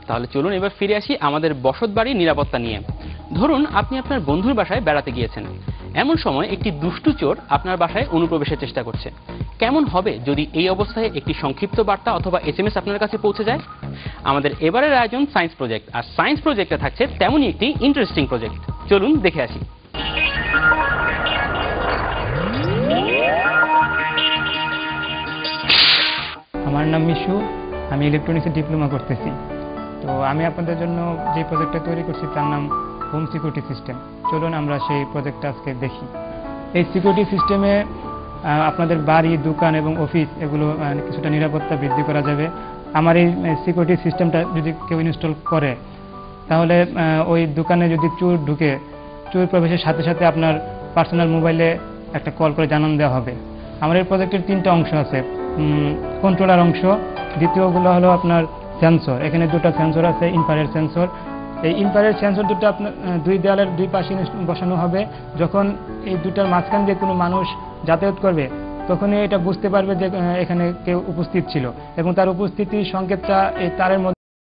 তাহলে চলুন এবার ফিরে আসি আমাদের বসতবাড়ির নিরাপত্তা নিয়ে। ধরুন আপনি আপনার বন্ধুর বাসায় বেড়াতে গিয়েছেন। এমন সময় একটি দুষ্টু চোর আপনার বাসায় অনুপ্রবেশের চেষ্টা করছে। কেমন হবে যদি এই অবস্থায় একটি সংক্ষিপ্ত বার্তা অথবা এসএমএস আপনার কাছে পৌঁছে যায়? আমাদের এবারের আয়োজন সায়েন্স প্রজেক্ট, আর সায়েন্স প্রজেক্টে থাকছে তেমনই একটি ইন্টারেস্টিং প্রজেক্ট। চলুন দেখে আসি। আমার নাম মিশু, আমি ইলেকট্রনিক্সে ডিপ্লোমা করতেছি। তো আমি আপনাদের জন্য যে প্রজেক্টটা তৈরি করছি তার নাম হোম সিকিউরিটি সিস্টেম। চলুন আমরা সেই প্রজেক্টটা আজকে দেখি। এই সিকিউরিটি সিস্টেমে আপনাদের বাড়ি, দোকান এবং অফিস এগুলো কিছুটা নিরাপত্তা বৃদ্ধি করা যাবে। আমার এই সিকিউরিটি সিস্টেমটা যদি কেউ ইনস্টল করে, তাহলে ওই দোকানে যদি চোর ঢুকে, চোর প্রবেশের সাথে সাথে আপনার পার্সোনাল মোবাইলে একটা কল করে জানান দেওয়া হবে। আমার এই প্রজেক্টের 3টা অংশ আছে। কন্ট্রোলার অংশ, দ্বিতীয়গুলো হলো আপনার সেন্সর। এখানে 2টা সেন্সর আছে, ইনফ্রারেড সেন্সর। এই ইনফ্রারেড সেন্সর দুটো আপনার 2 দেওয়ালের 2 পাশে বসানো হবে। যখন এই দুটার মাঝখান দিয়ে কোনো মানুষ যাতায়াত করবে, তখনই এটা বুঝতে পারবে যে এখানে কেউ উপস্থিত ছিল এবং তার উপস্থিতির সংকেতটা এই তারের মধ্যে